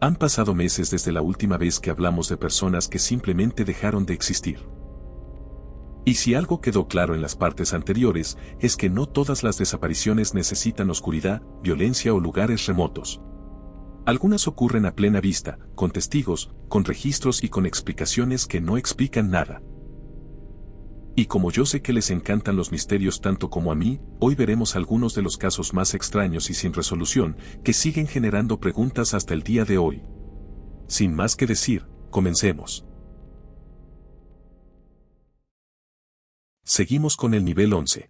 Han pasado meses desde la última vez que hablamos de personas que simplemente dejaron de existir. Y si algo quedó claro en las partes anteriores, es que no todas las desapariciones necesitan oscuridad, violencia o lugares remotos. Algunas ocurren a plena vista, con testigos, con registros y con explicaciones que no explican nada. Y como yo sé que les encantan los misterios tanto como a mí, hoy veremos algunos de los casos más extraños y sin resolución, que siguen generando preguntas hasta el día de hoy. Sin más que decir, comencemos. Seguimos con el nivel 11.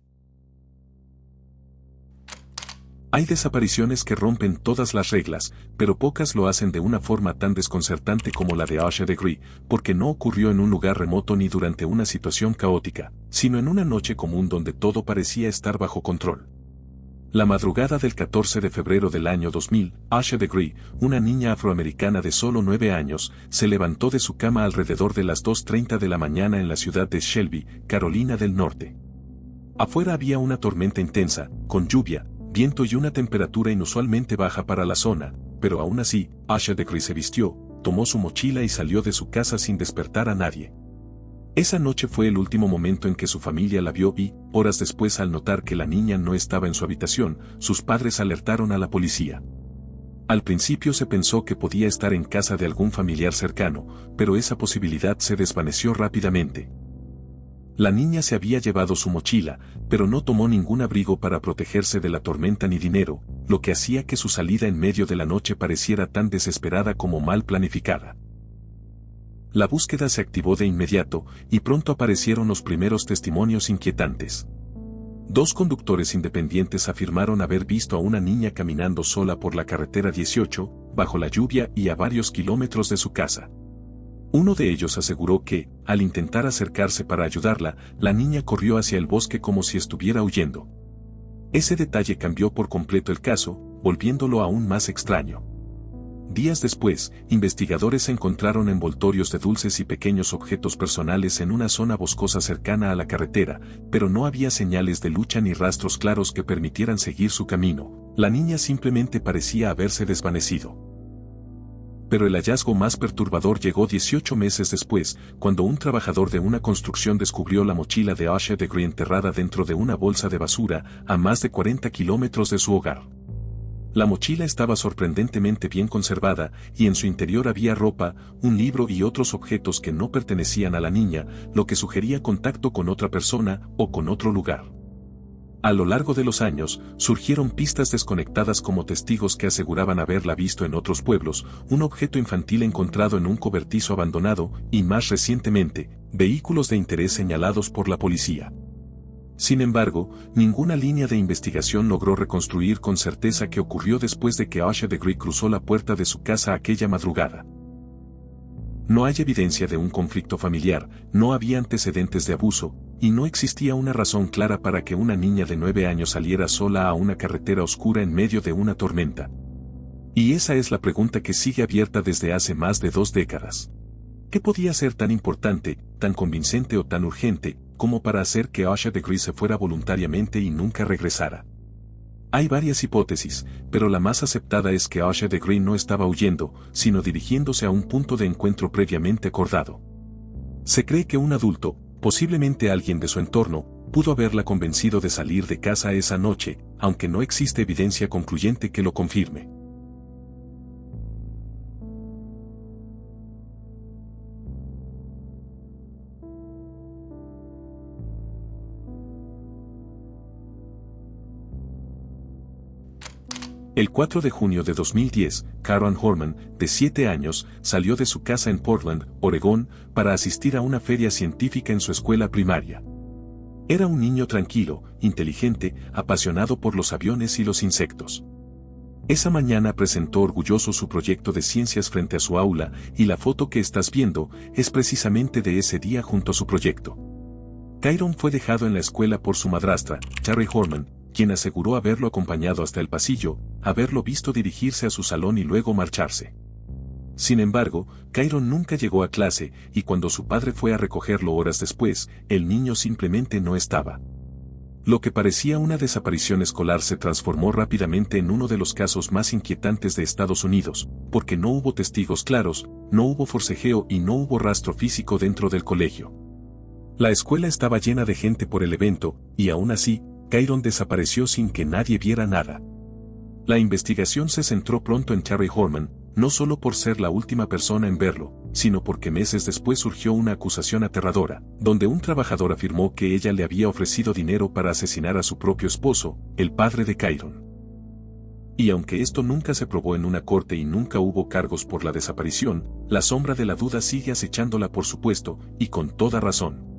Hay desapariciones que rompen todas las reglas, pero pocas lo hacen de una forma tan desconcertante como la de Asha Degree, porque no ocurrió en un lugar remoto ni durante una situación caótica, sino en una noche común donde todo parecía estar bajo control. La madrugada del 14 de febrero del año 2000, Asha Degree, una niña afroamericana de solo 9 años, se levantó de su cama alrededor de las 2:30 de la mañana en la ciudad de Shelby, Carolina del Norte. Afuera había una tormenta intensa, con lluvia, viento y una temperatura inusualmente baja para la zona, pero aún así, Asha Degree se vistió, tomó su mochila y salió de su casa sin despertar a nadie. Esa noche fue el último momento en que su familia la vio y, horas después al notar que la niña no estaba en su habitación, sus padres alertaron a la policía. Al principio se pensó que podía estar en casa de algún familiar cercano, pero esa posibilidad se desvaneció rápidamente. La niña se había llevado su mochila, pero no tomó ningún abrigo para protegerse de la tormenta ni dinero, lo que hacía que su salida en medio de la noche pareciera tan desesperada como mal planificada. La búsqueda se activó de inmediato, y pronto aparecieron los primeros testimonios inquietantes. 2 conductores independientes afirmaron haber visto a una niña caminando sola por la carretera 18, bajo la lluvia y a varios kilómetros de su casa. Uno de ellos aseguró que, al intentar acercarse para ayudarla, la niña corrió hacia el bosque como si estuviera huyendo. Ese detalle cambió por completo el caso, volviéndolo aún más extraño. Días después, investigadores encontraron envoltorios de dulces y pequeños objetos personales en una zona boscosa cercana a la carretera, pero no había señales de lucha ni rastros claros que permitieran seguir su camino. La niña simplemente parecía haberse desvanecido. Pero el hallazgo más perturbador llegó 18 meses después, cuando un trabajador de una construcción descubrió la mochila de Asha Degree enterrada dentro de una bolsa de basura, a más de 40 kilómetros de su hogar. La mochila estaba sorprendentemente bien conservada, y en su interior había ropa, un libro y otros objetos que no pertenecían a la niña, lo que sugería contacto con otra persona o con otro lugar. A lo largo de los años, surgieron pistas desconectadas como testigos que aseguraban haberla visto en otros pueblos, un objeto infantil encontrado en un cobertizo abandonado, y más recientemente, vehículos de interés señalados por la policía. Sin embargo, ninguna línea de investigación logró reconstruir con certeza qué ocurrió después de que Asha Degree cruzó la puerta de su casa aquella madrugada. No hay evidencia de un conflicto familiar, no había antecedentes de abuso, y no existía una razón clara para que una niña de 9 años saliera sola a una carretera oscura en medio de una tormenta. Y esa es la pregunta que sigue abierta desde hace más de 2 décadas. ¿Qué podía ser tan importante, tan convincente o tan urgente, como para hacer que Asha Degree se fuera voluntariamente y nunca regresara? Hay varias hipótesis, pero la más aceptada es que Asha Degree no estaba huyendo, sino dirigiéndose a un punto de encuentro previamente acordado. Se cree que un adulto, posiblemente alguien de su entorno, pudo haberla convencido de salir de casa esa noche, aunque no existe evidencia concluyente que lo confirme. El 4 de junio de 2010, Karen Horman, de 7 años, salió de su casa en Portland, Oregón, para asistir a una feria científica en su escuela primaria. Era un niño tranquilo, inteligente, apasionado por los aviones y los insectos. Esa mañana presentó orgulloso su proyecto de ciencias frente a su aula, y la foto que estás viendo es precisamente de ese día junto a su proyecto. Karen fue dejado en la escuela por su madrastra, Terry Horman, quien aseguró haberlo acompañado hasta el pasillo, haberlo visto dirigirse a su salón y luego marcharse. Sin embargo, Karen nunca llegó a clase, y cuando su padre fue a recogerlo horas después, el niño simplemente no estaba. Lo que parecía una desaparición escolar se transformó rápidamente en uno de los casos más inquietantes de Estados Unidos, porque no hubo testigos claros, no hubo forcejeo y no hubo rastro físico dentro del colegio. La escuela estaba llena de gente por el evento, y aún así, Kyron desapareció sin que nadie viera nada. La investigación se centró pronto en Terry Horman, no solo por ser la última persona en verlo, sino porque meses después surgió una acusación aterradora, donde un trabajador afirmó que ella le había ofrecido dinero para asesinar a su propio esposo, el padre de Kyron. Y aunque esto nunca se probó en una corte y nunca hubo cargos por la desaparición, la sombra de la duda sigue acechándola por supuesto, y con toda razón.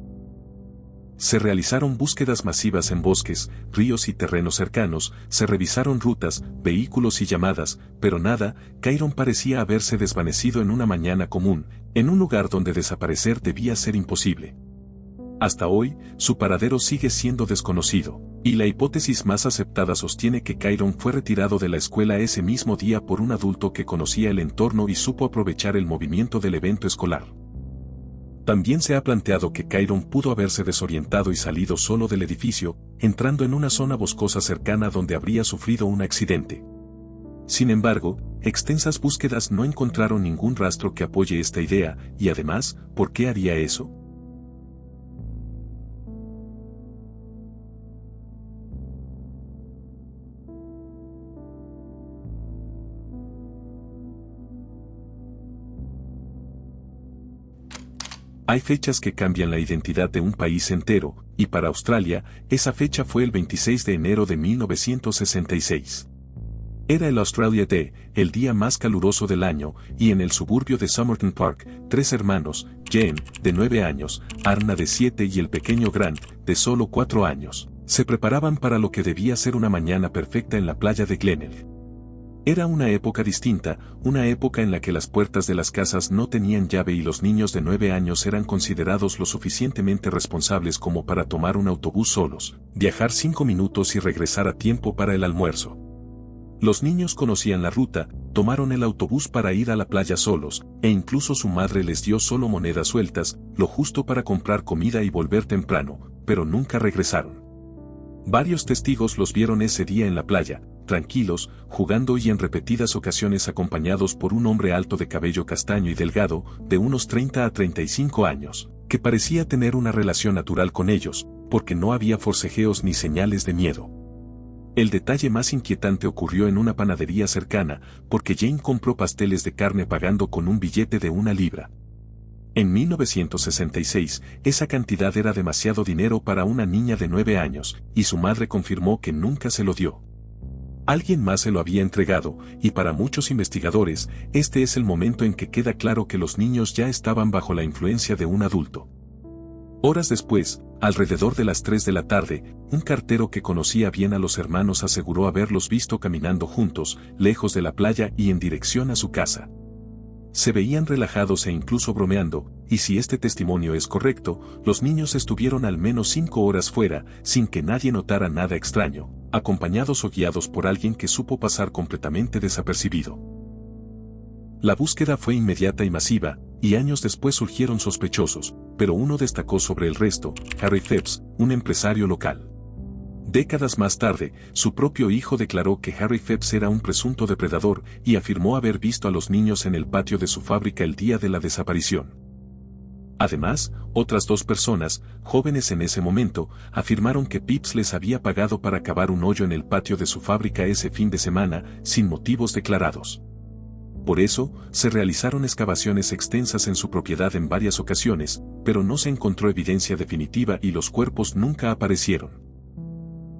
Se realizaron búsquedas masivas en bosques, ríos y terrenos cercanos, se revisaron rutas, vehículos y llamadas, pero nada. Kyron parecía haberse desvanecido en una mañana común, en un lugar donde desaparecer debía ser imposible. Hasta hoy, su paradero sigue siendo desconocido, y la hipótesis más aceptada sostiene que Kyron fue retirado de la escuela ese mismo día por un adulto que conocía el entorno y supo aprovechar el movimiento del evento escolar. También se ha planteado que Kyron pudo haberse desorientado y salido solo del edificio, entrando en una zona boscosa cercana donde habría sufrido un accidente. Sin embargo, extensas búsquedas no encontraron ningún rastro que apoye esta idea, y además, ¿por qué haría eso? Hay fechas que cambian la identidad de un país entero, y para Australia, esa fecha fue el 26 de enero de 1966. Era el Australia Day, el día más caluroso del año, y en el suburbio de Somerton Park, 3 hermanos, Jen, de 9 años, Arna de 7 y el pequeño Grant, de solo 4 años, se preparaban para lo que debía ser una mañana perfecta en la playa de Glenelg. Era una época distinta, una época en la que las puertas de las casas no tenían llave y los niños de 9 años eran considerados lo suficientemente responsables como para tomar un autobús solos, viajar 5 minutos y regresar a tiempo para el almuerzo. Los niños conocían la ruta, tomaron el autobús para ir a la playa solos, e incluso su madre les dio solo monedas sueltas, lo justo para comprar comida y volver temprano, pero nunca regresaron. Varios testigos los vieron ese día en la playa, tranquilos, jugando y en repetidas ocasiones acompañados por un hombre alto de cabello castaño y delgado, de unos 30 a 35 años, que parecía tener una relación natural con ellos, porque no había forcejeos ni señales de miedo. El detalle más inquietante ocurrió en una panadería cercana, porque Jane compró pasteles de carne pagando con un billete de 1 libra. En 1966, esa cantidad era demasiado dinero para una niña de 9 años, y su madre confirmó que nunca se lo dio. Alguien más se lo había entregado, y para muchos investigadores, este es el momento en que queda claro que los niños ya estaban bajo la influencia de un adulto. Horas después, alrededor de las 3 de la tarde, un cartero que conocía bien a los hermanos aseguró haberlos visto caminando juntos, lejos de la playa y en dirección a su casa. Se veían relajados e incluso bromeando, y si este testimonio es correcto, los niños estuvieron al menos 5 horas fuera, sin que nadie notara nada extraño, acompañados o guiados por alguien que supo pasar completamente desapercibido. La búsqueda fue inmediata y masiva, y años después surgieron sospechosos, pero uno destacó sobre el resto, Harry Phipps, un empresario local. Décadas más tarde, su propio hijo declaró que Harry Phipps era un presunto depredador y afirmó haber visto a los niños en el patio de su fábrica el día de la desaparición. Además, otras 2 personas, jóvenes en ese momento, afirmaron que Phipps les había pagado para cavar un hoyo en el patio de su fábrica ese fin de semana, sin motivos declarados. Por eso, se realizaron excavaciones extensas en su propiedad en varias ocasiones, pero no se encontró evidencia definitiva y los cuerpos nunca aparecieron.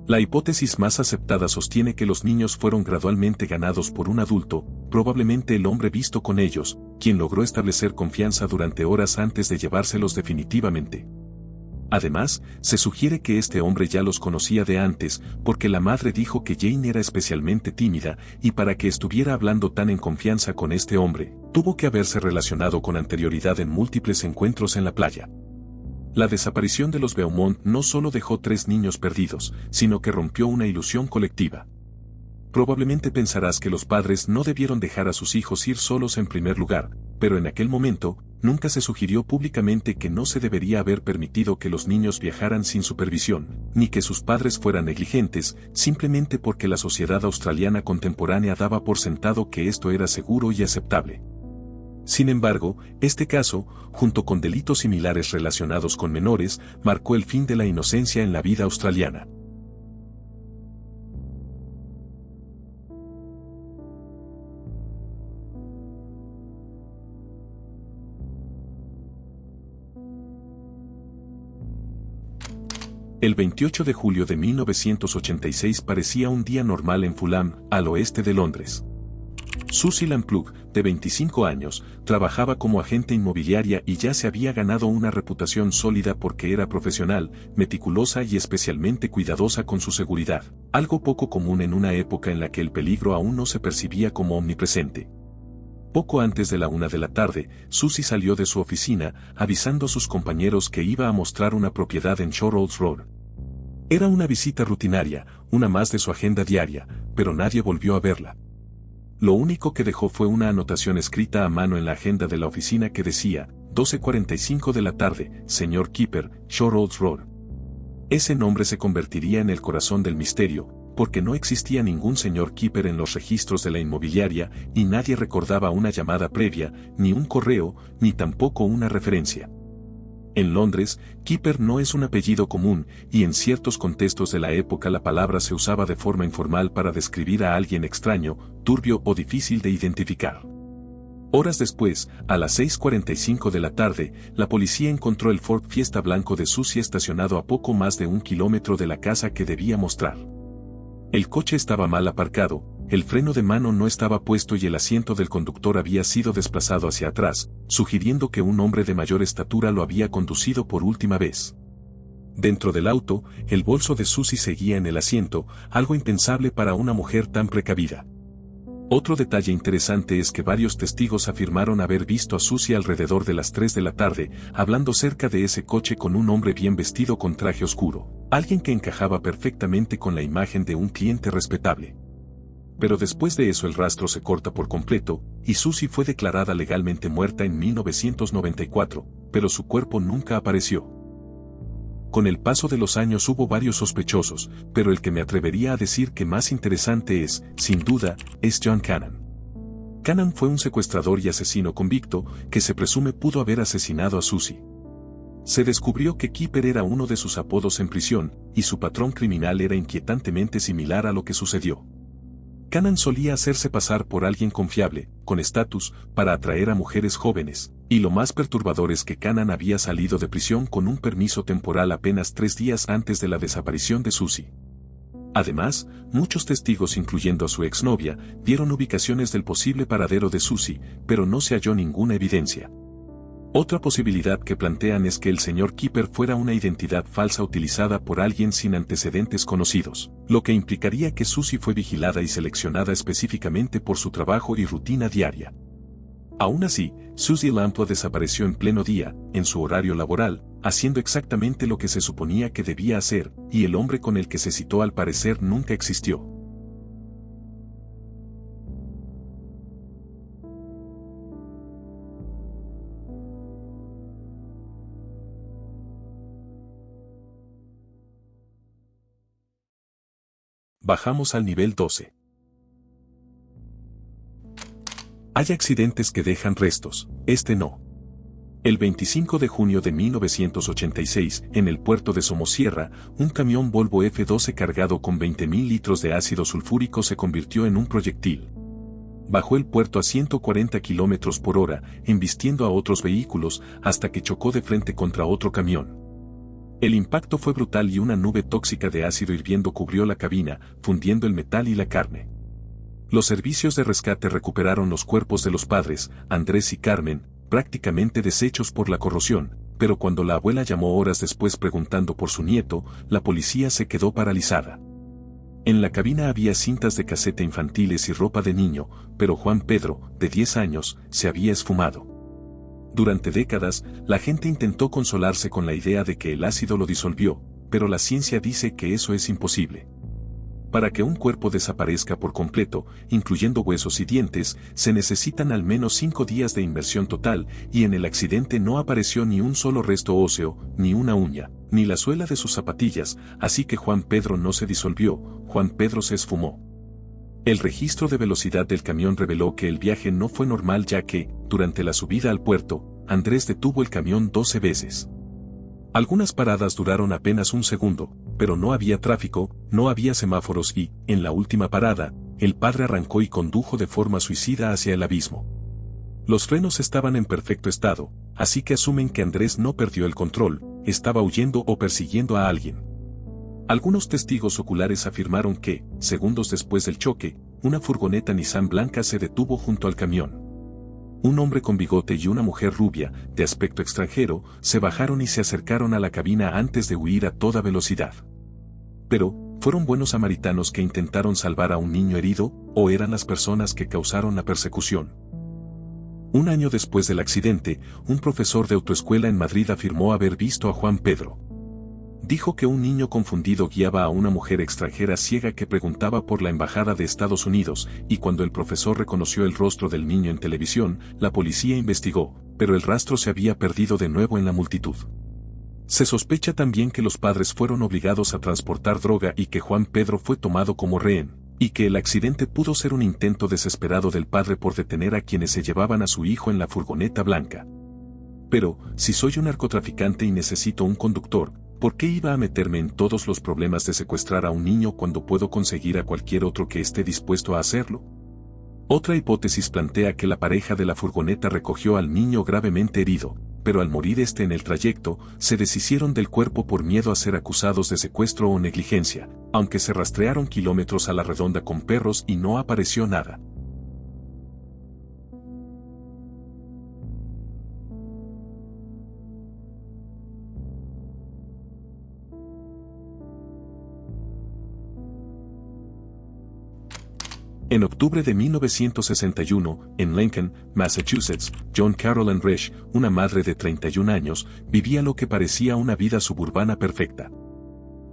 La hipótesis más aceptada sostiene que los niños fueron gradualmente ganados por un adulto, probablemente el hombre visto con ellos, quien logró establecer confianza durante horas antes de llevárselos definitivamente. Además, se sugiere que este hombre ya los conocía de antes, porque la madre dijo que Jane era especialmente tímida, y para que estuviera hablando tan en confianza con este hombre, tuvo que haberse relacionado con anterioridad en múltiples encuentros en la playa. La desaparición de los Beaumont no solo dejó 3 niños perdidos, sino que rompió una ilusión colectiva. Probablemente pensarás que los padres no debieron dejar a sus hijos ir solos en primer lugar, pero en aquel momento, nunca se sugirió públicamente que no se debería haber permitido que los niños viajaran sin supervisión, ni que sus padres fueran negligentes, simplemente porque la sociedad australiana contemporánea daba por sentado que esto era seguro y aceptable. Sin embargo, este caso, junto con delitos similares relacionados con menores, marcó el fin de la inocencia en la vida australiana. El 28 de julio de 1986 parecía un día normal en Fulham, al oeste de Londres. Susie Lamplugh, de 25 años, trabajaba como agente inmobiliaria y ya se había ganado una reputación sólida porque era profesional, meticulosa y especialmente cuidadosa con su seguridad, algo poco común en una época en la que el peligro aún no se percibía como omnipresente. Poco antes de la 1 de la tarde, Susie salió de su oficina, avisando a sus compañeros que iba a mostrar una propiedad en Shore Old Road. Era una visita rutinaria, una más de su agenda diaria, pero nadie volvió a verla. Lo único que dejó fue una anotación escrita a mano en la agenda de la oficina que decía, 12:45 de la tarde, señor Keeper, Shore Old Road. Ese nombre se convertiría en el corazón del misterio, porque no existía ningún señor Keeper en los registros de la inmobiliaria y nadie recordaba una llamada previa, ni un correo, ni tampoco una referencia. En Londres, Keeper no es un apellido común, y en ciertos contextos de la época la palabra se usaba de forma informal para describir a alguien extraño, turbio o difícil de identificar. Horas después, a las 6:45 de la tarde, la policía encontró el Ford Fiesta blanco de Susie estacionado a poco más de 1 kilómetro de la casa que debía mostrar. El coche estaba mal aparcado, el freno de mano no estaba puesto y el asiento del conductor había sido desplazado hacia atrás, sugiriendo que un hombre de mayor estatura lo había conducido por última vez. Dentro del auto, el bolso de Susie seguía en el asiento, algo impensable para una mujer tan precavida. Otro detalle interesante es que varios testigos afirmaron haber visto a Susie alrededor de las 3 de la tarde, hablando cerca de ese coche con un hombre bien vestido con traje oscuro, alguien que encajaba perfectamente con la imagen de un cliente respetable. Pero después de eso el rastro se corta por completo, y Susie fue declarada legalmente muerta en 1994, pero su cuerpo nunca apareció. Con el paso de los años hubo varios sospechosos, pero el que me atrevería a decir que más interesante es, sin duda, es John Cannan. Cannan fue un secuestrador y asesino convicto, que se presume pudo haber asesinado a Susie. Se descubrió que Keeper era uno de sus apodos en prisión, y su patrón criminal era inquietantemente similar a lo que sucedió. Cannan solía hacerse pasar por alguien confiable, con estatus, para atraer a mujeres jóvenes, y lo más perturbador es que Cannan había salido de prisión con un permiso temporal apenas 3 días antes de la desaparición de Susie. Además, muchos testigos incluyendo a su exnovia, dieron ubicaciones del posible paradero de Susie, pero no se halló ninguna evidencia. Otra posibilidad que plantean es que el señor Keeper fuera una identidad falsa utilizada por alguien sin antecedentes conocidos, lo que implicaría que Susie fue vigilada y seleccionada específicamente por su trabajo y rutina diaria. Aún así, Susie Lamplugh desapareció en pleno día, en su horario laboral, haciendo exactamente lo que se suponía que debía hacer, y el hombre con el que se citó al parecer nunca existió. Bajamos al nivel 12. Hay accidentes que dejan restos, este no. El 25 de junio de 1986, en el puerto de Somosierra, un camión Volvo F12 cargado con 20.000 litros de ácido sulfúrico se convirtió en un proyectil. Bajó el puerto a 140 km por hora, embistiendo a otros vehículos, hasta que chocó de frente contra otro camión. El impacto fue brutal y una nube tóxica de ácido hirviendo cubrió la cabina, fundiendo el metal y la carne. Los servicios de rescate recuperaron los cuerpos de los padres, Andrés y Carmen, prácticamente deshechos por la corrosión, pero cuando la abuela llamó horas después preguntando por su nieto, la policía se quedó paralizada. En la cabina había cintas de casete infantiles y ropa de niño, pero Juan Pedro, de 10 años, se había esfumado. Durante décadas, la gente intentó consolarse con la idea de que el ácido lo disolvió, pero la ciencia dice que eso es imposible. Para que un cuerpo desaparezca por completo, incluyendo huesos y dientes, se necesitan al menos 5 días de inmersión total, y en el accidente no apareció ni un solo resto óseo, ni una uña, ni la suela de sus zapatillas, así que Juan Pedro no se disolvió, Juan Pedro se esfumó. El registro de velocidad del camión reveló que el viaje no fue normal ya que, durante la subida al puerto, Andrés detuvo el camión 12 veces. Algunas paradas duraron apenas un segundo, pero no había tráfico, no había semáforos y, en la última parada, el padre arrancó y condujo de forma suicida hacia el abismo. Los frenos estaban en perfecto estado, así que asumen que Andrés no perdió el control, estaba huyendo o persiguiendo a alguien. Algunos testigos oculares afirmaron que, segundos después del choque, una furgoneta Nissan blanca se detuvo junto al camión. Un hombre con bigote y una mujer rubia, de aspecto extranjero, se bajaron y se acercaron a la cabina antes de huir a toda velocidad. Pero, ¿fueron buenos samaritanos que intentaron salvar a un niño herido, o eran las personas que causaron la persecución? Un año después del accidente, un profesor de autoescuela en Madrid afirmó haber visto a Juan Pedro. Dijo que un niño confundido guiaba a una mujer extranjera ciega que preguntaba por la embajada de Estados Unidos, y cuando el profesor reconoció el rostro del niño en televisión, la policía investigó, pero el rastro se había perdido de nuevo en la multitud. Se sospecha también que los padres fueron obligados a transportar droga y que Juan Pedro fue tomado como rehén, y que el accidente pudo ser un intento desesperado del padre por detener a quienes se llevaban a su hijo en la furgoneta blanca. Pero, si soy un narcotraficante y necesito un conductor, ¿por qué iba a meterme en todos los problemas de secuestrar a un niño cuando puedo conseguir a cualquier otro que esté dispuesto a hacerlo? Otra hipótesis plantea que la pareja de la furgoneta recogió al niño gravemente herido, pero al morir en el trayecto, se deshicieron del cuerpo por miedo a ser acusados de secuestro o negligencia, aunque se rastrearon kilómetros a la redonda con perros y no apareció nada. En octubre de 1961, en Lincoln, Massachusetts, John Carolyn Resch, una madre de 31 años, vivía lo que parecía una vida suburbana perfecta.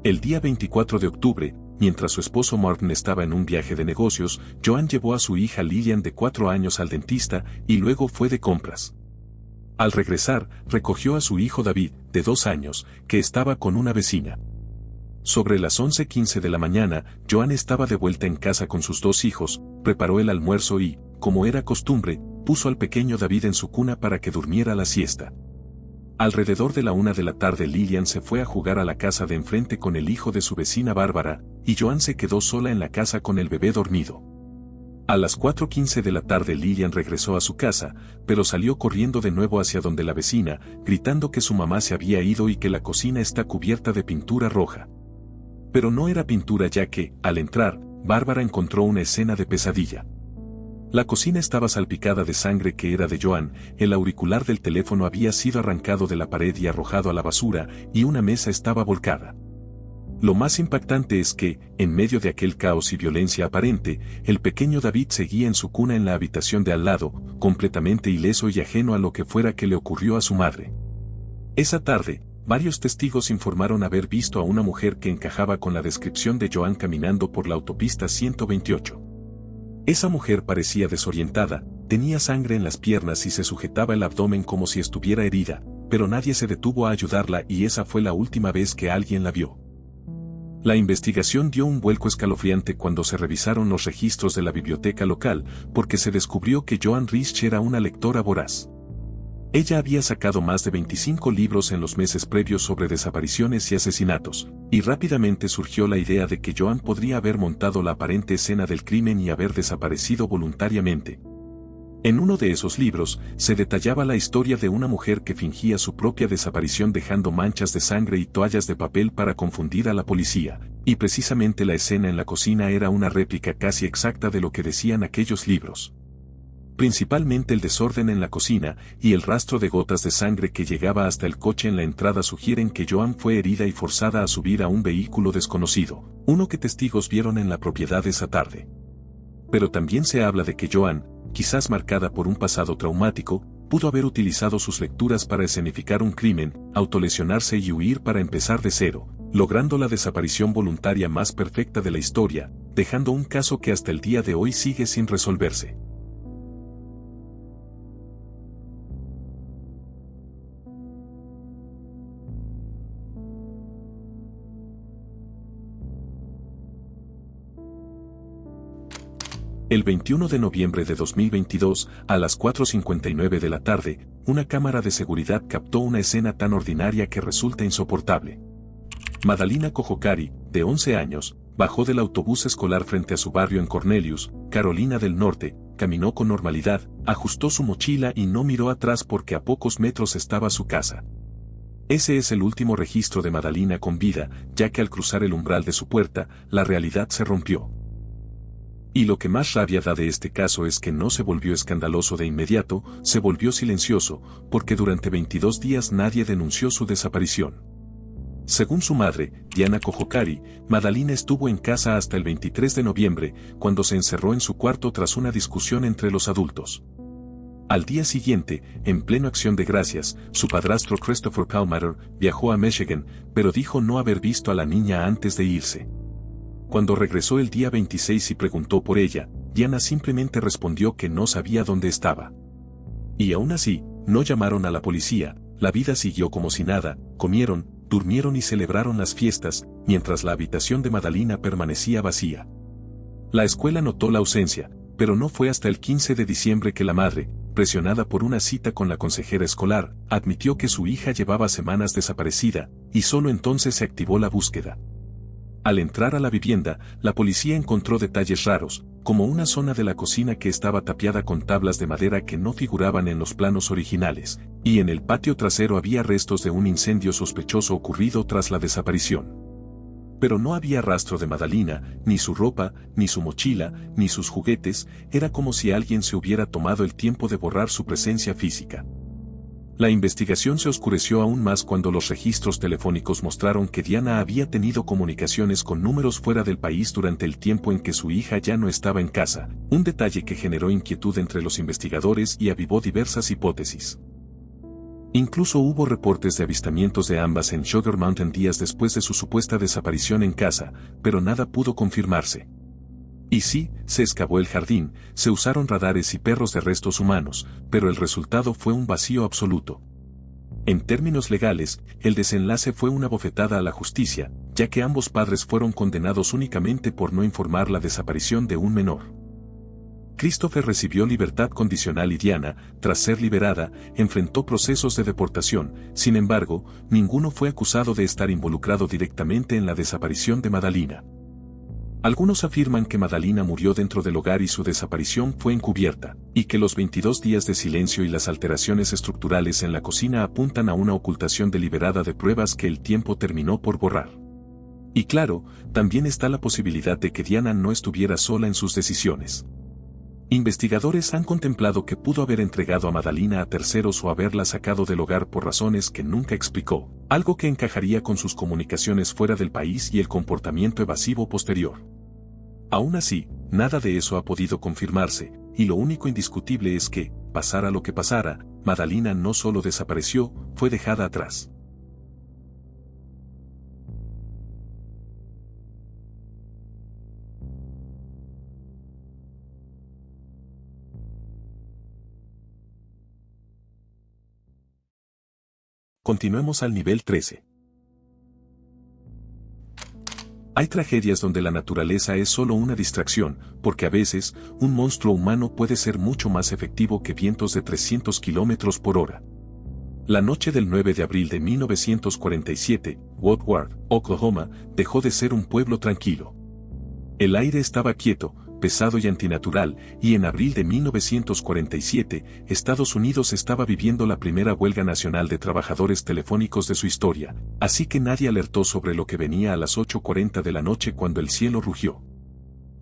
El día 24 de octubre, mientras su esposo Martin estaba en un viaje de negocios, Joan llevó a su hija Lillian de 4 años al dentista y luego fue de compras. Al regresar, recogió a su hijo David, de 2 años, que estaba con una vecina. Sobre las 11:15 de la mañana, Joan estaba de vuelta en casa con sus 2 hijos, preparó el almuerzo y, como era costumbre, puso al pequeño David en su cuna para que durmiera la siesta. Alrededor de la 1 de la tarde Lillian se fue a jugar a la casa de enfrente con el hijo de su vecina Bárbara, y Joan se quedó sola en la casa con el bebé dormido. A las 4:15 de la tarde Lillian regresó a su casa, pero salió corriendo de nuevo hacia donde la vecina, gritando que su mamá se había ido y que la cocina está cubierta de pintura roja. Pero no era pintura ya que, al entrar, Bárbara encontró una escena de pesadilla. La cocina estaba salpicada de sangre que era de Joan, el auricular del teléfono había sido arrancado de la pared y arrojado a la basura, y una mesa estaba volcada. Lo más impactante es que, en medio de aquel caos y violencia aparente, el pequeño David seguía en su cuna en la habitación de al lado, completamente ileso y ajeno a lo que fuera que le ocurrió a su madre. Esa tarde, varios testigos informaron haber visto a una mujer que encajaba con la descripción de Joan caminando por la autopista 128. Esa mujer parecía desorientada, tenía sangre en las piernas y se sujetaba el abdomen como si estuviera herida, pero nadie se detuvo a ayudarla y esa fue la última vez que alguien la vio. La investigación dio un vuelco escalofriante cuando se revisaron los registros de la biblioteca local, porque se descubrió que Joan Resch era una lectora voraz. Ella había sacado más de 25 libros en los meses previos sobre desapariciones y asesinatos, y rápidamente surgió la idea de que Joan podría haber montado la aparente escena del crimen y haber desaparecido voluntariamente. En uno de esos libros, se detallaba la historia de una mujer que fingía su propia desaparición dejando manchas de sangre y toallas de papel para confundir a la policía, y precisamente la escena en la cocina era una réplica casi exacta de lo que decían aquellos libros. Principalmente el desorden en la cocina y el rastro de gotas de sangre que llegaba hasta el coche en la entrada sugieren que Joan fue herida y forzada a subir a un vehículo desconocido, uno que testigos vieron en la propiedad esa tarde. Pero también se habla de que Joan, quizás marcada por un pasado traumático, pudo haber utilizado sus lecturas para escenificar un crimen, autolesionarse y huir para empezar de cero, logrando la desaparición voluntaria más perfecta de la historia, dejando un caso que hasta el día de hoy sigue sin resolverse. El 21 de noviembre de 2022, a las 4:59 de la tarde, una cámara de seguridad captó una escena tan ordinaria que resulta insoportable. Madalina Cojocari, de 11 años, bajó del autobús escolar frente a su barrio en Cornelius, Carolina del Norte, caminó con normalidad, ajustó su mochila y no miró atrás porque a pocos metros estaba su casa. Ese es el último registro de Madalina con vida, ya que al cruzar el umbral de su puerta, la realidad se rompió. Y lo que más rabia da de este caso es que no se volvió escandaloso de inmediato, se volvió silencioso, porque durante 22 días nadie denunció su desaparición. Según su madre, Diana Cojocari, Madalina estuvo en casa hasta el 23 de noviembre, cuando se encerró en su cuarto tras una discusión entre los adultos. Al día siguiente, en pleno Acción de Gracias, su padrastro Christopher Palmater viajó a Michigan, pero dijo no haber visto a la niña antes de irse. Cuando regresó el día 26 y preguntó por ella, Diana simplemente respondió que no sabía dónde estaba. Y aún así, no llamaron a la policía, la vida siguió como si nada, comieron, durmieron y celebraron las fiestas, mientras la habitación de Madalina permanecía vacía. La escuela notó la ausencia, pero no fue hasta el 15 de diciembre que la madre, presionada por una cita con la consejera escolar, admitió que su hija llevaba semanas desaparecida, y solo entonces se activó la búsqueda. Al entrar a la vivienda, la policía encontró detalles raros, como una zona de la cocina que estaba tapiada con tablas de madera que no figuraban en los planos originales, y en el patio trasero había restos de un incendio sospechoso ocurrido tras la desaparición. Pero no había rastro de Madalina, ni su ropa, ni su mochila, ni sus juguetes, era como si alguien se hubiera tomado el tiempo de borrar su presencia física. La investigación se oscureció aún más cuando los registros telefónicos mostraron que Diana había tenido comunicaciones con números fuera del país durante el tiempo en que su hija ya no estaba en casa, un detalle que generó inquietud entre los investigadores y avivó diversas hipótesis. Incluso hubo reportes de avistamientos de ambas en Sugar Mountain días después de su supuesta desaparición en casa, pero nada pudo confirmarse. Y sí, se excavó el jardín, se usaron radares y perros de restos humanos, pero el resultado fue un vacío absoluto. En términos legales, el desenlace fue una bofetada a la justicia, ya que ambos padres fueron condenados únicamente por no informar la desaparición de un menor. Christopher recibió libertad condicional y Diana, tras ser liberada, enfrentó procesos de deportación, sin embargo, ninguno fue acusado de estar involucrado directamente en la desaparición de Madalina. Algunos afirman que Madalina murió dentro del hogar y su desaparición fue encubierta, y que los 22 días de silencio y las alteraciones estructurales en la cocina apuntan a una ocultación deliberada de pruebas que el tiempo terminó por borrar. Y claro, también está la posibilidad de que Diana no estuviera sola en sus decisiones. Investigadores han contemplado que pudo haber entregado a Madalina a terceros o haberla sacado del hogar por razones que nunca explicó, algo que encajaría con sus comunicaciones fuera del país y el comportamiento evasivo posterior. Aún así, nada de eso ha podido confirmarse, y lo único indiscutible es que, pasara lo que pasara, Madalina no solo desapareció, fue dejada atrás. Continuemos al nivel 13. Hay tragedias donde la naturaleza es solo una distracción, porque a veces, un monstruo humano puede ser mucho más efectivo que vientos de 300 km por hora. La noche del 9 de abril de 1947, Woodward, Oklahoma, dejó de ser un pueblo tranquilo. El aire estaba quieto, pesado y antinatural, y en abril de 1947, Estados Unidos estaba viviendo la primera huelga nacional de trabajadores telefónicos de su historia, así que nadie alertó sobre lo que venía a las 8:40 de la noche cuando el cielo rugió.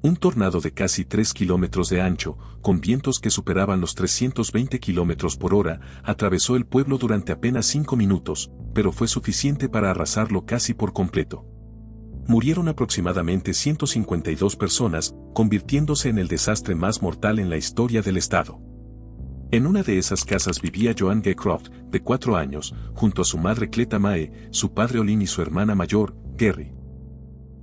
Un tornado de casi 3 kilómetros de ancho, con vientos que superaban los 320 kilómetros por hora, atravesó el pueblo durante apenas 5 minutos, pero fue suficiente para arrasarlo casi por completo. Murieron aproximadamente 152 personas, convirtiéndose en el desastre más mortal en la historia del estado. En una de esas casas vivía Joan Gaycroft, de 4 años, junto a su madre Cleta Mae, su padre Olin y su hermana mayor, Gary.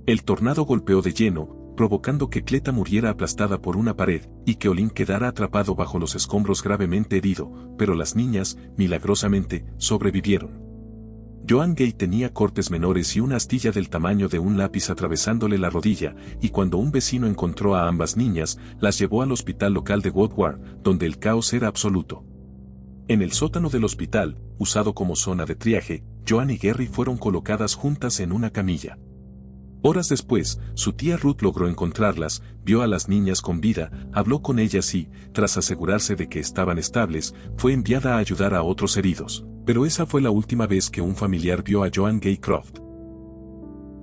El tornado golpeó de lleno, provocando que Cleta muriera aplastada por una pared, y que Olin quedara atrapado bajo los escombros gravemente herido, pero las niñas, milagrosamente, sobrevivieron. Joan Gay tenía cortes menores y una astilla del tamaño de un lápiz atravesándole la rodilla, y cuando un vecino encontró a ambas niñas, las llevó al hospital local de Woodward, donde el caos era absoluto. En el sótano del hospital, usado como zona de triaje, Joan y Gary fueron colocadas juntas en una camilla. Horas después, su tía Ruth logró encontrarlas, vio a las niñas con vida, habló con ellas y, tras asegurarse de que estaban estables, fue enviada a ayudar a otros heridos. Pero esa fue la última vez que un familiar vio a Joan Gay Croft.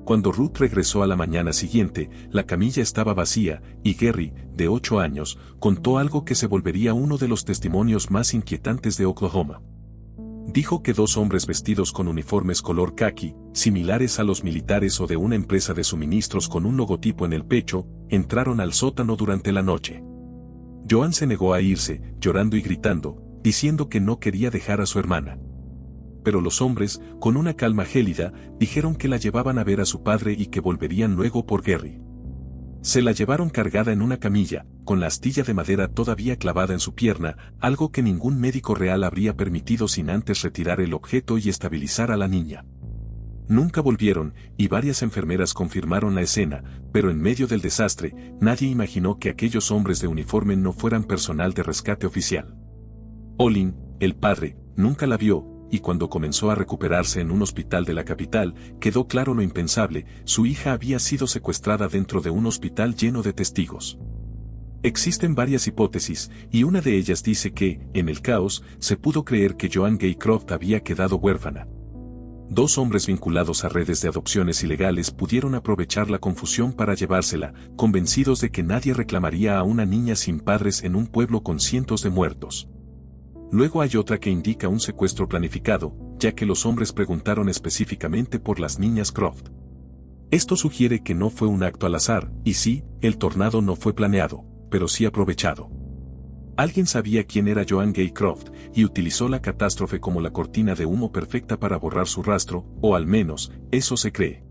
Cuando Ruth regresó a la mañana siguiente, la camilla estaba vacía, y Gary, de 8 años, contó algo que se volvería uno de los testimonios más inquietantes de Oklahoma. Dijo que 2 hombres vestidos con uniformes color caqui, similares a los militares o de una empresa de suministros con un logotipo en el pecho, entraron al sótano durante la noche. Joan se negó a irse, llorando y gritando, diciendo que no quería dejar a su hermana. Pero los hombres, con una calma gélida, dijeron que la llevaban a ver a su padre y que volverían luego por Gary. Se la llevaron cargada en una camilla, con la astilla de madera todavía clavada en su pierna, algo que ningún médico real habría permitido sin antes retirar el objeto y estabilizar a la niña. Nunca volvieron, y varias enfermeras confirmaron la escena, pero en medio del desastre, nadie imaginó que aquellos hombres de uniforme no fueran personal de rescate oficial. Olin, el padre, nunca la vio, y cuando comenzó a recuperarse en un hospital de la capital, quedó claro lo impensable: su hija había sido secuestrada dentro de un hospital lleno de testigos. Existen varias hipótesis, y una de ellas dice que, en el caos, se pudo creer que Joan Gay Croft había quedado huérfana. 2 hombres vinculados a redes de adopciones ilegales pudieron aprovechar la confusión para llevársela, convencidos de que nadie reclamaría a una niña sin padres en un pueblo con cientos de muertos. Luego hay otra que indica un secuestro planificado, ya que los hombres preguntaron específicamente por las niñas Croft. Esto sugiere que no fue un acto al azar, y sí, el tornado no fue planeado, pero sí aprovechado. Alguien sabía quién era Joan Gay Croft, y utilizó la catástrofe como la cortina de humo perfecta para borrar su rastro, o al menos, eso se cree.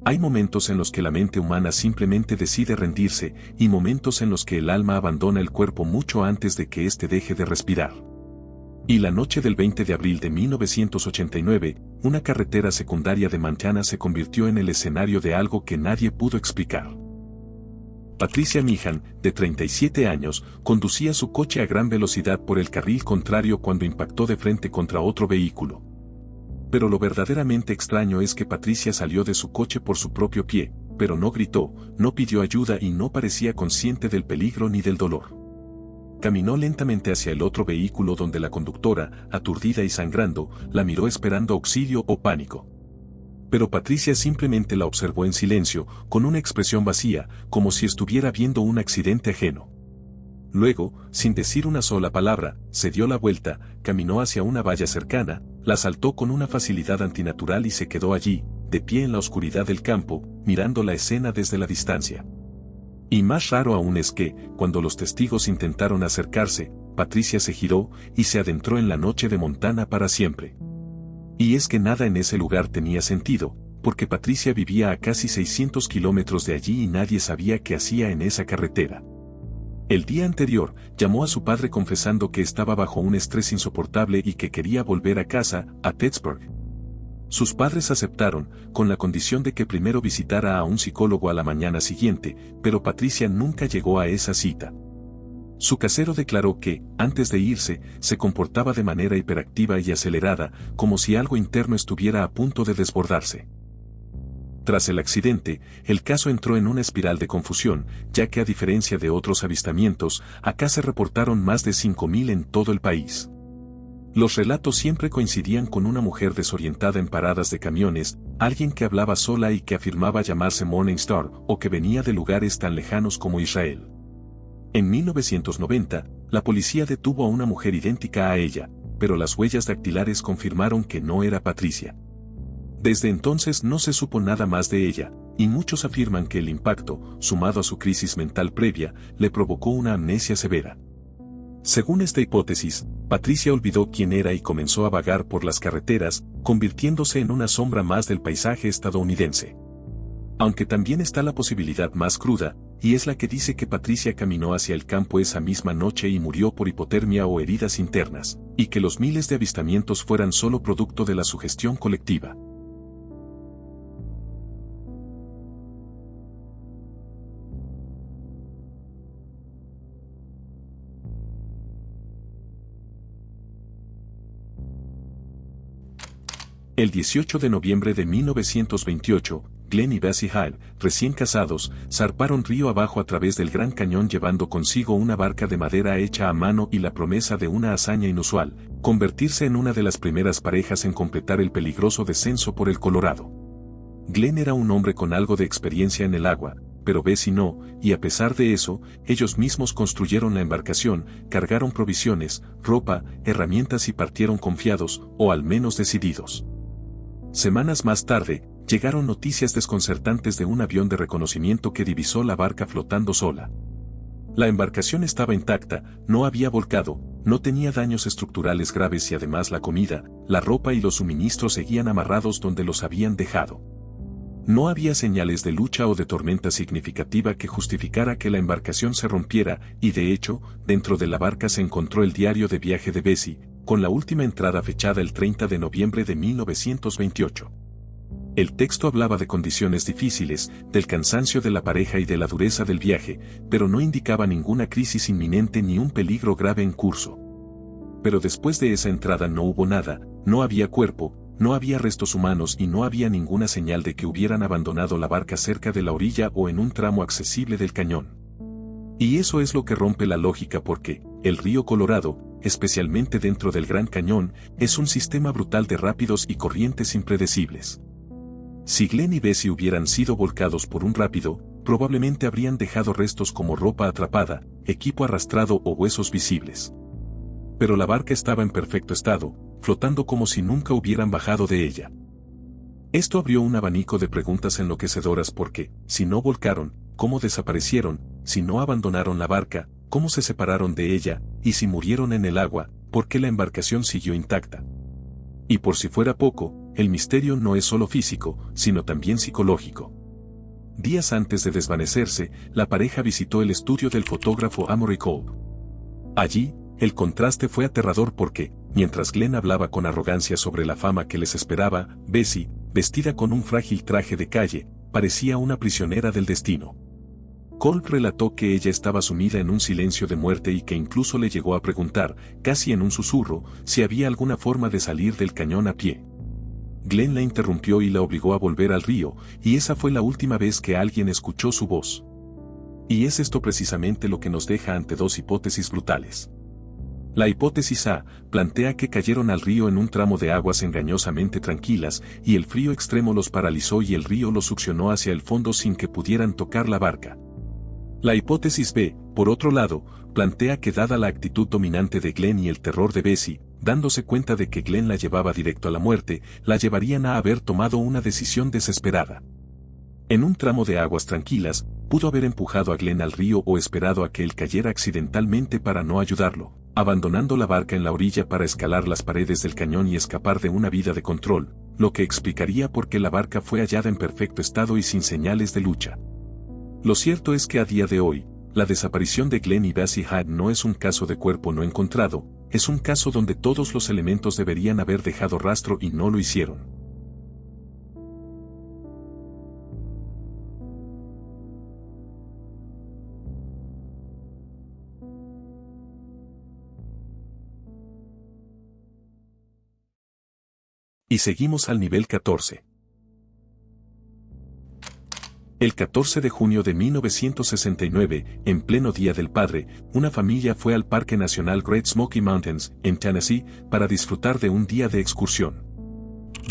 Hay momentos en los que la mente humana simplemente decide rendirse, y momentos en los que el alma abandona el cuerpo mucho antes de que éste deje de respirar. Y la noche del 20 de abril de 1989, una carretera secundaria de Montana se convirtió en el escenario de algo que nadie pudo explicar. Patricia Meehan, de 37 años, conducía su coche a gran velocidad por el carril contrario cuando impactó de frente contra otro vehículo. Pero lo verdaderamente extraño es que Patricia salió de su coche por su propio pie, pero no gritó, no pidió ayuda y no parecía consciente del peligro ni del dolor. Caminó lentamente hacia el otro vehículo donde la conductora, aturdida y sangrando, la miró esperando auxilio o pánico. Pero Patricia simplemente la observó en silencio, con una expresión vacía, como si estuviera viendo un accidente ajeno. Luego, sin decir una sola palabra, se dio la vuelta, caminó hacia una valla cercana, la saltó con una facilidad antinatural y se quedó allí, de pie en la oscuridad del campo, mirando la escena desde la distancia. Y más raro aún es que, cuando los testigos intentaron acercarse, Patricia se giró y se adentró en la noche de Montana para siempre. Y es que nada en ese lugar tenía sentido, porque Patricia vivía a casi 600 kilómetros de allí y nadie sabía qué hacía en esa carretera. El día anterior, llamó a su padre confesando que estaba bajo un estrés insoportable y que quería volver a casa, a Pittsburgh. Sus padres aceptaron, con la condición de que primero visitara a un psicólogo a la mañana siguiente, pero Patricia nunca llegó a esa cita. Su casero declaró que, antes de irse, se comportaba de manera hiperactiva y acelerada, como si algo interno estuviera a punto de desbordarse. Tras el accidente, el caso entró en una espiral de confusión, ya que a diferencia de otros avistamientos, acá se reportaron más de 5,000 en todo el país. Los relatos siempre coincidían con una mujer desorientada en paradas de camiones, alguien que hablaba sola y que afirmaba llamarse Morningstar, o que venía de lugares tan lejanos como Israel. En 1990, la policía detuvo a una mujer idéntica a ella, pero las huellas dactilares confirmaron que no era Patricia. Desde entonces no se supo nada más de ella, y muchos afirman que el impacto, sumado a su crisis mental previa, le provocó una amnesia severa. Según esta hipótesis, Patricia olvidó quién era y comenzó a vagar por las carreteras, convirtiéndose en una sombra más del paisaje estadounidense. Aunque también está la posibilidad más cruda, y es la que dice que Patricia caminó hacia el campo esa misma noche y murió por hipotermia o heridas internas, y que los miles de avistamientos fueran solo producto de la sugestión colectiva. El 18 de noviembre de 1928, Glenn y Bessie Hale, recién casados, zarparon río abajo a través del Gran Cañón llevando consigo una barca de madera hecha a mano y la promesa de una hazaña inusual, convertirse en una de las primeras parejas en completar el peligroso descenso por el Colorado. Glenn era un hombre con algo de experiencia en el agua, pero Bessie no, y a pesar de eso, ellos mismos construyeron la embarcación, cargaron provisiones, ropa, herramientas y partieron confiados, o al menos decididos. Semanas más tarde, llegaron noticias desconcertantes de un avión de reconocimiento que divisó la barca flotando sola. La embarcación estaba intacta, no había volcado, no tenía daños estructurales graves y además la comida, la ropa y los suministros seguían amarrados donde los habían dejado. No había señales de lucha o de tormenta significativa que justificara que la embarcación se rompiera, y de hecho, dentro de la barca se encontró el diario de viaje de Bessie, con la última entrada fechada el 30 de noviembre de 1928. El texto hablaba de condiciones difíciles, del cansancio de la pareja y de la dureza del viaje, pero no indicaba ninguna crisis inminente ni un peligro grave en curso. Pero después de esa entrada no hubo nada, no había cuerpo, no había restos humanos y no había ninguna señal de que hubieran abandonado la barca cerca de la orilla o en un tramo accesible del cañón. Y eso es lo que rompe la lógica porque, el río Colorado, especialmente dentro del Gran Cañón, es un sistema brutal de rápidos y corrientes impredecibles. Si Glenn y Bessie hubieran sido volcados por un rápido, probablemente habrían dejado restos como ropa atrapada, equipo arrastrado o huesos visibles. Pero la barca estaba en perfecto estado, flotando como si nunca hubieran bajado de ella. Esto abrió un abanico de preguntas enloquecedoras porque, si no volcaron, ¿cómo desaparecieron? Si no abandonaron la barca, ¿cómo se separaron de ella? Y si murieron en el agua, ¿por qué la embarcación siguió intacta? Y por si fuera poco, el misterio no es solo físico, sino también psicológico. Días antes de desvanecerse, la pareja visitó el estudio del fotógrafo Amory Kolb. Allí, el contraste fue aterrador porque, mientras Glenn hablaba con arrogancia sobre la fama que les esperaba, Bessie, vestida con un frágil traje de calle, parecía una prisionera del destino. Kolb relató que ella estaba sumida en un silencio de muerte y que incluso le llegó a preguntar, casi en un susurro, si había alguna forma de salir del cañón a pie. Glenn la interrumpió y la obligó a volver al río, y esa fue la última vez que alguien escuchó su voz. Y es esto precisamente lo que nos deja ante dos hipótesis brutales. La hipótesis A plantea que cayeron al río en un tramo de aguas engañosamente tranquilas, y el frío extremo los paralizó y el río los succionó hacia el fondo sin que pudieran tocar la barca. La hipótesis B, por otro lado, plantea que dada la actitud dominante de Glenn y el terror de Bessie, dándose cuenta de que Glenn la llevaba directo a la muerte, la llevarían a haber tomado una decisión desesperada. En un tramo de aguas tranquilas, pudo haber empujado a Glenn al río o esperado a que él cayera accidentalmente para no ayudarlo, abandonando la barca en la orilla para escalar las paredes del cañón y escapar de una vida de control, lo que explicaría por qué la barca fue hallada en perfecto estado y sin señales de lucha. Lo cierto es que a día de hoy, la desaparición de Glenn y Bessie Hale no es un caso de cuerpo no encontrado, es un caso donde todos los elementos deberían haber dejado rastro y no lo hicieron. Y seguimos al nivel 14. El 14 de junio de 1969, en pleno Día del Padre, una familia fue al Parque Nacional Great Smoky Mountains, en Tennessee, para disfrutar de un día de excursión.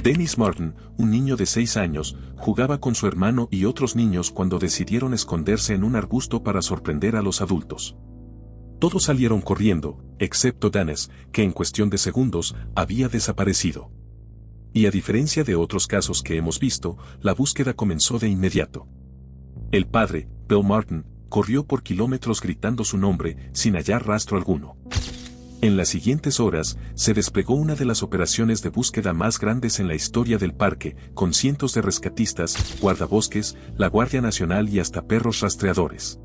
Dennis Martin, un niño de 6 años, jugaba con su hermano y otros niños cuando decidieron esconderse en un arbusto para sorprender a los adultos. Todos salieron corriendo, excepto Dennis, que en cuestión de segundos, había desaparecido. Y a diferencia de otros casos que hemos visto, la búsqueda comenzó de inmediato. El padre, Bill Martin, corrió por kilómetros gritando su nombre, sin hallar rastro alguno. En las siguientes horas, se desplegó una de las operaciones de búsqueda más grandes en la historia del parque, con cientos de rescatistas, guardabosques, la Guardia Nacional y hasta perros rastreadores.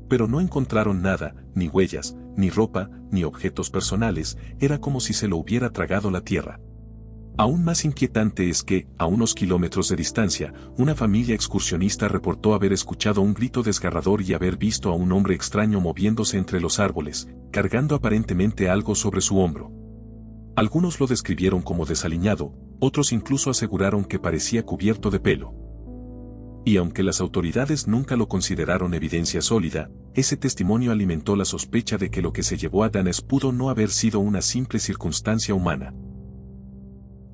Pero no encontraron nada, ni huellas, ni ropa, ni objetos personales, era como si se lo hubiera tragado la tierra. Aún más inquietante es que, a unos kilómetros de distancia, una familia excursionista reportó haber escuchado un grito desgarrador y haber visto a un hombre extraño moviéndose entre los árboles, cargando aparentemente algo sobre su hombro. Algunos lo describieron como desaliñado, otros incluso aseguraron que parecía cubierto de pelo. Y aunque las autoridades nunca lo consideraron evidencia sólida, ese testimonio alimentó la sospecha de que lo que se llevó a Danes pudo no haber sido una simple circunstancia humana.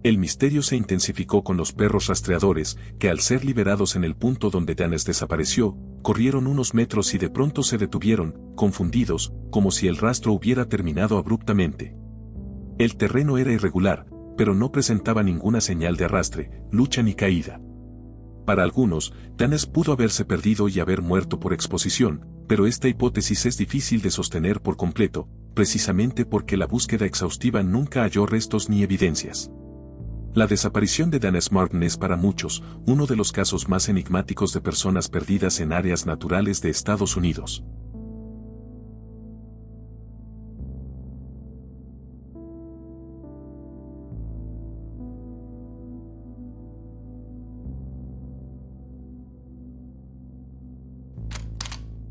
El misterio se intensificó con los perros rastreadores, que al ser liberados en el punto donde Danes desapareció, corrieron unos metros y de pronto se detuvieron, confundidos, como si el rastro hubiera terminado abruptamente. El terreno era irregular, pero no presentaba ninguna señal de arrastre, lucha ni caída. Para algunos, Danes pudo haberse perdido y haber muerto por exposición, pero esta hipótesis es difícil de sostener por completo, precisamente porque la búsqueda exhaustiva nunca halló restos ni evidencias. La desaparición de Danes Martin es para muchos uno de los casos más enigmáticos de personas perdidas en áreas naturales de Estados Unidos.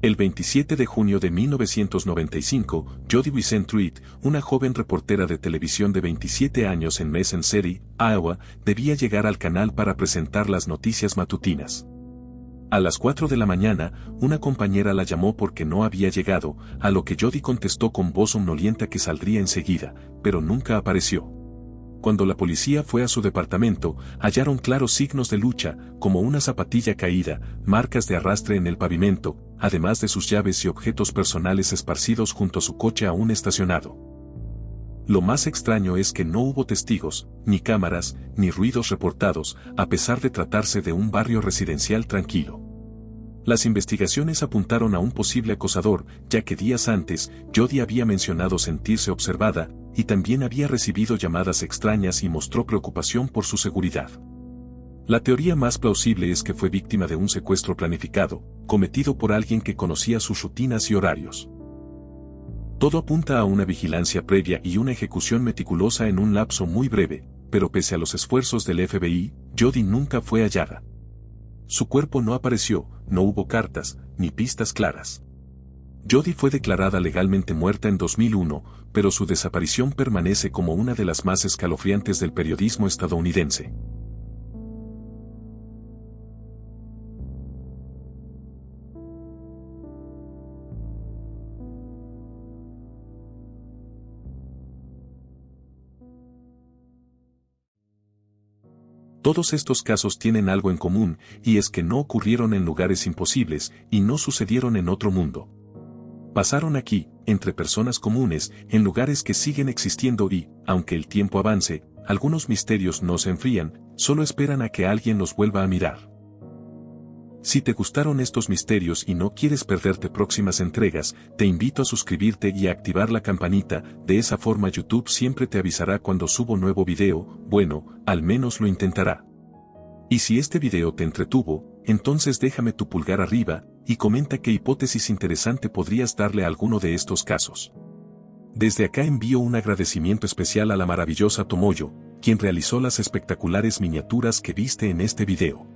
El 27 de junio de 1995, Jody Vicent Reed, una joven reportera de televisión de 27 años en Mason City, Iowa, debía llegar al canal para presentar las noticias matutinas. A las 4 de la mañana, una compañera la llamó porque no había llegado, a lo que Jody contestó con voz somnolienta que saldría enseguida, pero nunca apareció. Cuando la policía fue a su departamento, hallaron claros signos de lucha, como una zapatilla caída, marcas de arrastre en el pavimento, además de sus llaves y objetos personales esparcidos junto a su coche aún estacionado. Lo más extraño es que no hubo testigos, ni cámaras, ni ruidos reportados, a pesar de tratarse de un barrio residencial tranquilo. Las investigaciones apuntaron a un posible acosador, ya que días antes, Jody había mencionado sentirse observada, y también había recibido llamadas extrañas y mostró preocupación por su seguridad. La teoría más plausible es que fue víctima de un secuestro planificado, cometido por alguien que conocía sus rutinas y horarios. Todo apunta a una vigilancia previa y una ejecución meticulosa en un lapso muy breve, pero pese a los esfuerzos del FBI, Jody nunca fue hallada. Su cuerpo no apareció, no hubo cartas, ni pistas claras. Jody fue declarada legalmente muerta en 2001, pero su desaparición permanece como una de las más escalofriantes del periodismo estadounidense. Todos estos casos tienen algo en común, y es que no ocurrieron en lugares imposibles, y no sucedieron en otro mundo. Pasaron aquí, entre personas comunes, en lugares que siguen existiendo y, aunque el tiempo avance, algunos misterios no se enfrían, solo esperan a que alguien los vuelva a mirar. Si te gustaron estos misterios y no quieres perderte próximas entregas, te invito a suscribirte y a activar la campanita, de esa forma YouTube siempre te avisará cuando subo nuevo video, bueno, al menos lo intentará. Y si este video te entretuvo, entonces déjame tu pulgar arriba, y comenta qué hipótesis interesante podrías darle a alguno de estos casos. Desde acá envío un agradecimiento especial a la maravillosa Tomoyo, quien realizó las espectaculares miniaturas que viste en este video.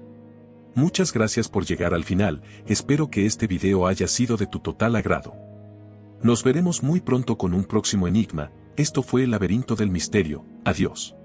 Muchas gracias por llegar al final, espero que este video haya sido de tu total agrado. Nos veremos muy pronto con un próximo enigma, esto fue el laberinto del misterio, adiós.